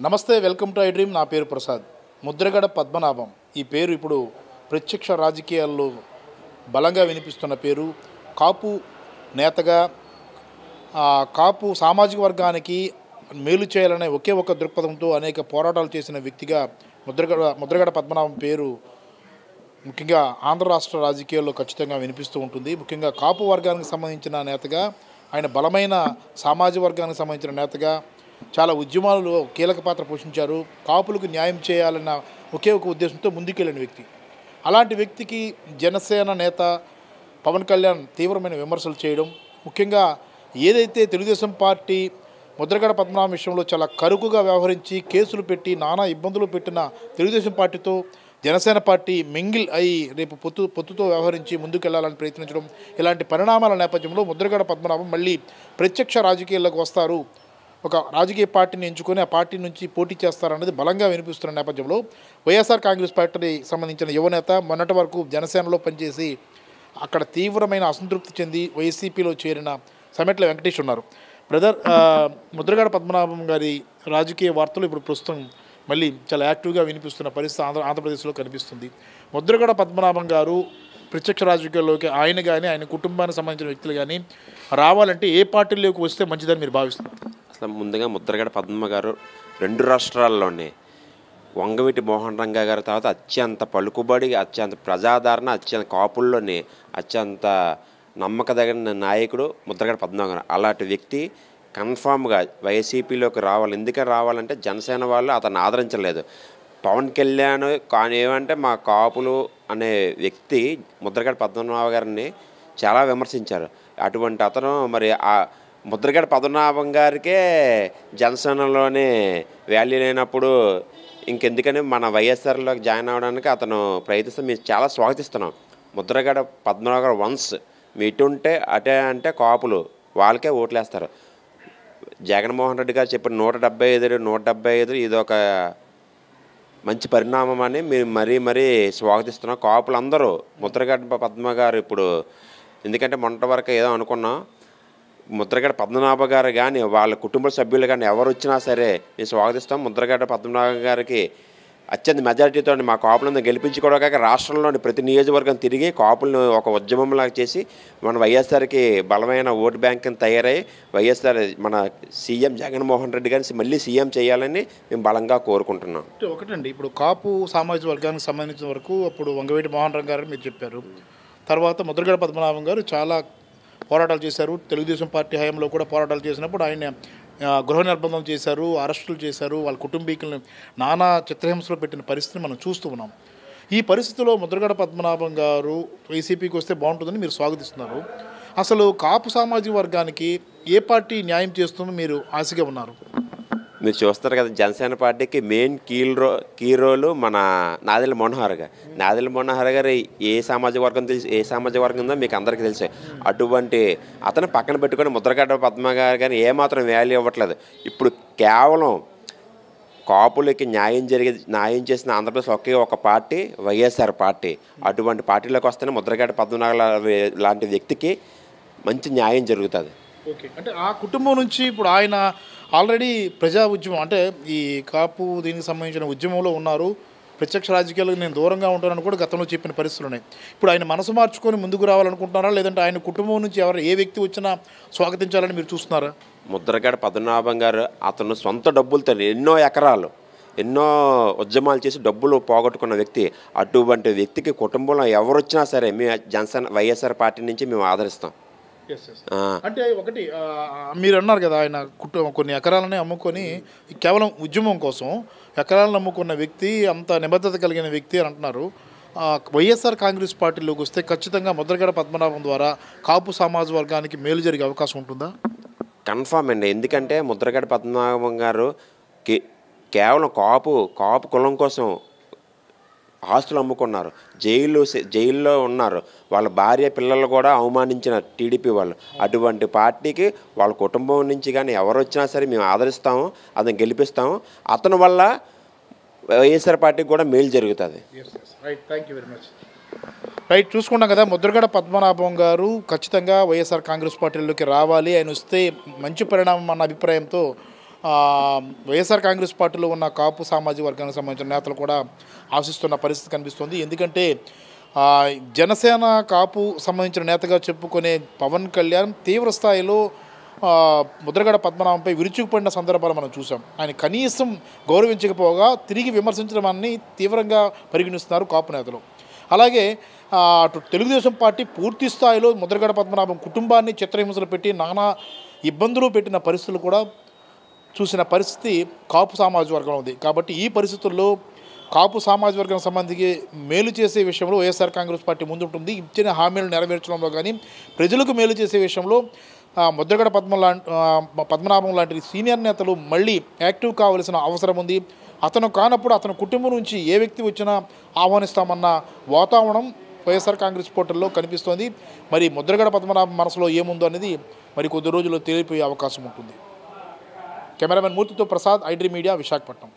నమస్తే, welcome to I dream. నా పేరు ప్రసాద్. ముద్రగడ పద్మనాభం ఈ పేరు ఇప్పుడు ప్రత్యక్ష రాజకీయాల్లో బలంగా వినిపిస్తున్న పేరు. కాపు నేతగా కాపు సామాజిక వర్గానికి మేలు చేయాలనే ఒకే ఒక దృక్పథంతో అనేక పోరాటాలు చేసిన వ్యక్తిగా ముద్రగడ పద్మనాభం పేరు ముఖ్యంగా ఆంధ్ర రాష్ట్ర రాజకీయాల్లో ఖచ్చితంగా వినిపిస్తూ ఉంటుంది. ముఖ్యంగా కాపు వర్గానికి సంబంధించిన నేతగా, ఆయన బలమైన సామాజిక వర్గానికి సంబంధించిన నేతగా చాలా ఉద్యమాలలో కీలక పాత్ర పోషించారు. కాపులకు న్యాయం చేయాలన్న ఒకే ఒక ఉద్దేశంతో ముందుకెళ్ళిన వ్యక్తి. అలాంటి వ్యక్తికి జనసేన నేత పవన్ కళ్యాణ్ తీవ్రమైన విమర్శలు చేయడం, ముఖ్యంగా ఏదైతే తెలుగుదేశం పార్టీ ముద్రగడ పద్మనాభం విషయంలో చాలా కరుకుగా వ్యవహరించి కేసులు పెట్టి నానా ఇబ్బందులు పెట్టిన తెలుగుదేశం పార్టీతో జనసేన పార్టీ మింగిల్ అయి రేపు పొత్తుతో వ్యవహరించి ముందుకెళ్లాలని ప్రయత్నించడం, ఇలాంటి పరిణామాల నేపథ్యంలో ముద్రగడ పద్మనాభం మళ్ళీ ప్రత్యక్ష రాజకీయాల్లోకి వస్తారు, ఒక రాజకీయ పార్టీని ఎంచుకొని ఆ పార్టీ నుంచి పోటీ చేస్తారన్నది బలంగా వినిపిస్తున్న నేపథ్యంలో వైఎస్ఆర్ కాంగ్రెస్ పార్టీకి సంబంధించిన యువనేత మొన్నటి వరకు జనసేనలో పనిచేసి అక్కడ తీవ్రమైన అసంతృప్తి చెంది వైసీపీలో చేరిన సమెట్ల వెంకటేష్ ఉన్నారు. బ్రదర్, ముద్రగడ పద్మనాభం గారి రాజకీయ వార్తలు ఇప్పుడు ప్రస్తుతం మళ్ళీ చాలా యాక్టివ్గా వినిపిస్తున్న పరిస్థితి ఆంధ్రప్రదేశ్లో కనిపిస్తుంది. ముద్రగడ పద్మనాభం గారు ప్రత్యక్ష రాజకీయాల్లోకి ఆయన కానీ ఆయన కుటుంబానికి సంబంధించిన వ్యక్తులు కానీ రావాలంటే ఏ పార్టీలోకి వస్తే మంచిదని మీరు భావిస్తున్నారు? ముందుగా ముద్రగడ పద్మ గారు 2 రాష్ట్రాల్లోనే వంగవీటి మోహన్ రంగా గారి తర్వాత అత్యంత పలుకుబడి, అత్యంత ప్రజాదరణ, అత్యంత కాపుల్లోనే అత్యంత నమ్మకదగిన నాయకుడు ముద్రగడ పద్మనాభం గారు. అలాంటి వ్యక్తి కన్ఫామ్గా వైసీపీలోకి రావాలి. ఎందుకని రావాలంటే జనసేన వాళ్ళు అతన్ని ఆదరించలేదు. పవన్ కళ్యాణ్ కానీ ఏమంటే మా కాపులు అనే వ్యక్తి ముద్రగడ పద్మనాభం గారిని చాలా విమర్శించారు. అటువంటి అతను మరి ఆ ముద్రగడ పద్మనాభం గారికే జనసేనలోనే వాల్యూ లేనప్పుడు ఇంకెందుకని మన వైఎస్ఆర్లోకి జాయిన్ అవ్వడానికి అతను ప్రయత్నిస్తే మేము చాలా స్వాగతిస్తున్నాం. ముద్రగడ పద్మనాభం గారు వన్స్ మీ ఇటుంటే అటే అంటే కాపులు వాళ్ళకే ఓట్లేస్తారు. జగన్మోహన్ రెడ్డి గారు చెప్పిన 175 ఇది ఒక మంచి పరిణామం అని మేము మరీ స్వాగతిస్తున్నాం. కాపులందరూ ముద్రగడ పద్మ గారు ఇప్పుడు, ఎందుకంటే మొన్నటి వరకు ఏదో అనుకున్నాం, ముద్రగడ పద్మనాభ గారు కానీ వాళ్ళ కుటుంబ సభ్యులు కానీ ఎవరు వచ్చినా సరే మేము స్వాగతిస్తాం. ముద్రగడ పద్మనాభ గారికి అత్యంత మెజారిటీతో మా కాపులను గెలిపించుకోవడానికి రాష్ట్రంలోని ప్రతి నియోజకవర్గం తిరిగి కాపులను ఒక ఉద్యమంలాగా చేసి మన వైఎస్ఆర్కి బలమైన ఓటు బ్యాంక్ని తయారై వైఎస్ఆర్ మన సీఎం జగన్మోహన్ రెడ్డి గారిని మళ్ళీ సీఎం చేయాలని మేము బలంగా కోరుకుంటున్నాం. ఒకటండి, ఇప్పుడు కాపు సామాజిక వర్గానికి సంబంధించిన వరకు అప్పుడు వంగవీటి మోహన్ రంగా గారు మీరు చెప్పారు. తర్వాత ముద్రగడ పద్మనాభం గారు చాలా పోరాటాలు చేశారు. తెలుగుదేశం పార్టీ హయాంలో కూడా పోరాటాలు చేసినప్పుడు ఆయన గృహ నిర్బంధం చేశారు, అరెస్టులు చేశారు, వాళ్ళ కుటుంబీకులను నానా చిత్రహింసలు పెట్టిన పరిస్థితిని మనం చూస్తూ ఉన్నాం. ఈ పరిస్థితిలో ముద్రగడ పద్మనాభం గారు వైసీపీకి వస్తే బాగుంటుందని మీరు స్వాగతిస్తున్నారు. అసలు కాపు సామాజిక వర్గానికి ఏ పార్టీ న్యాయం చేస్తుందో మీరు ఆశగా ఉన్నారు? మీరు చూస్తారు కదా, జనసేన పార్టీకి మెయిన్ కీ రోలు మన నాదెళ్ల మనోహర్ గారు ఏ సామాజిక వర్గం తెలుసు, ఏ సామాజిక వర్గం ఉందో మీకు అందరికీ తెలుసు. అటువంటి అతను పక్కన పెట్టుకొని ముద్రగడ పద్మ గారు కానీ ఏమాత్రం వాల్యూ ఇవ్వట్లేదు. ఇప్పుడు కేవలం కాపులకి న్యాయం చేసిన ఆంధ్రప్రదేశ్ ఒకే ఒక పార్టీ వైఎస్ఆర్ పార్టీ. అటువంటి పార్టీలోకి వస్తేనే ముద్రగడ పద్మనాభం లాంటి వ్యక్తికి మంచి న్యాయం జరుగుతుంది. ఓకే, అంటే ఆ కుటుంబం నుంచి ఇప్పుడు ఆయన ఆల్రెడీ ప్రజా ఉద్యమం అంటే ఈ కాపు దీనికి సంబంధించిన ఉద్యమంలో ఉన్నారు. ప్రత్యక్ష రాజకీయాలకు నేను దూరంగా ఉంటానని కూడా గతంలో చెప్పిన పరిస్థితులు ఉన్నాయి. ఇప్పుడు ఆయన మనసు మార్చుకొని ముందుకు రావాలనుకుంటున్నారా, లేదంటే ఆయన కుటుంబం నుంచి ఏ వ్యక్తి వచ్చినా స్వాగతించాలని మీరు చూస్తున్నారా? ముద్రగడ పద్మనాభం గారు అతను సొంత డబ్బులతో ఎన్నో ఎకరాలు ఎన్నో ఉద్యమాలు చేసి డబ్బులు పోగొట్టుకున్న వ్యక్తి. అటువంటి వ్యక్తికి కుటుంబంలో ఎవరు వచ్చినా సరే మేము జనసేన వైఎస్ఆర్ పార్టీ నుంచి మేము ఆదరిస్తాం. అంటే ఒకటి మీరు అన్నారు కదా, ఆయన కొన్ని ఎకరాలని అమ్ముకొని కేవలం ఉద్యమం కోసం ఎకరాలను అమ్ముకున్న వ్యక్తి, అంత నిబద్ధత కలిగిన వ్యక్తి అని అంటున్నారు. వైఎస్ఆర్ కాంగ్రెస్ పార్టీలోకి వస్తే ఖచ్చితంగా ముద్రగడ పద్మనాభం ద్వారా కాపు సమాజ వర్గానికి మేలు జరిగే అవకాశం ఉంటుందా? కన్ఫామ్ అండి. ఎందుకంటే ముద్రగడ పద్మనాభం గారు కేవలం కాపు కులం కోసం ఆస్తులు అమ్ముకున్నారు, జైల్లో ఉన్నారు, వాళ్ళ భార్య పిల్లలు కూడా అవమానించిన టీడీపీ వాళ్ళు. అటువంటి పార్టీకి వాళ్ళ కుటుంబం నుంచి కానీ ఎవరు వచ్చినా సరే మేము ఆదరిస్తాము, అతను గెలిపిస్తాము. అతని వల్ల వైఎస్ఆర్ పార్టీకి కూడా మేలు జరుగుతుంది. రైట్, చూసుకున్నాం కదా, ముద్రగడ పద్మనాభం గారు ఖచ్చితంగా వైఎస్ఆర్ కాంగ్రెస్ పార్టీలోకి రావాలి, ఆయన వస్తే మంచి పరిణామం అన్న అభిప్రాయంతో వైఎస్ఆర్ కాంగ్రెస్ పార్టీలో ఉన్న కాపు సామాజిక వర్గానికి సంబంధించిన నేతలు కూడా ఆశిస్తున్న పరిస్థితి కనిపిస్తుంది. ఎందుకంటే జనసేన కాపు సంబంధించిన నేతగా చెప్పుకునే పవన్ కళ్యాణ్ తీవ్ర స్థాయిలో ముద్రగడ పద్మనాభంపై విరుచుకుపడిన సందర్భాలు మనం చూసాం. ఆయన కనీసం గౌరవించకపోగా తిరిగి విమర్శించడాన్ని తీవ్రంగా పరిగణిస్తున్నారు కాపు నేతలు. అలాగే అటు తెలుగుదేశం పార్టీ పూర్తి స్థాయిలో ముద్రగడ పద్మనాభం కుటుంబాన్ని చిత్రహింసలు పెట్టి నానా ఇబ్బందులు పెట్టిన పరిస్థితులు కూడా చూసిన పరిస్థితి కాపు సామాజిక వర్గం ఉంది. కాబట్టి ఈ పరిస్థితుల్లో కాపు సామాజిక వర్గానికి సంబంధించి మేలు చేసే విషయంలో వైఎస్ఆర్ కాంగ్రెస్ పార్టీ ముందుంటుంది. ఇచ్చిన హామీలు నెరవేర్చడంలో కానీ ప్రజలకు మేలు చేసే విషయంలో ముద్రగడ పద్మనాభం లాంటి సీనియర్ నేతలు మళ్ళీ యాక్టివ్ కావాల్సిన అవసరం ఉంది. అతను కానప్పుడు అతని కుటుంబం నుంచి ఏ వ్యక్తి వచ్చినా ఆహ్వానిస్తామన్న వాతావరణం వైఎస్ఆర్ కాంగ్రెస్ పోర్టల్లో కనిపిస్తోంది. మరి ముద్రగడ పద్మనాభం మనసులో ఏముందో అనేది మరి కొద్ది రోజుల్లో తెలియపోయే అవకాశం ఉంటుంది. కెమెరామెన్ మూర్తితో ప్రసాద్, ఐడ్రీ మీడియా, విశాఖపట్నం.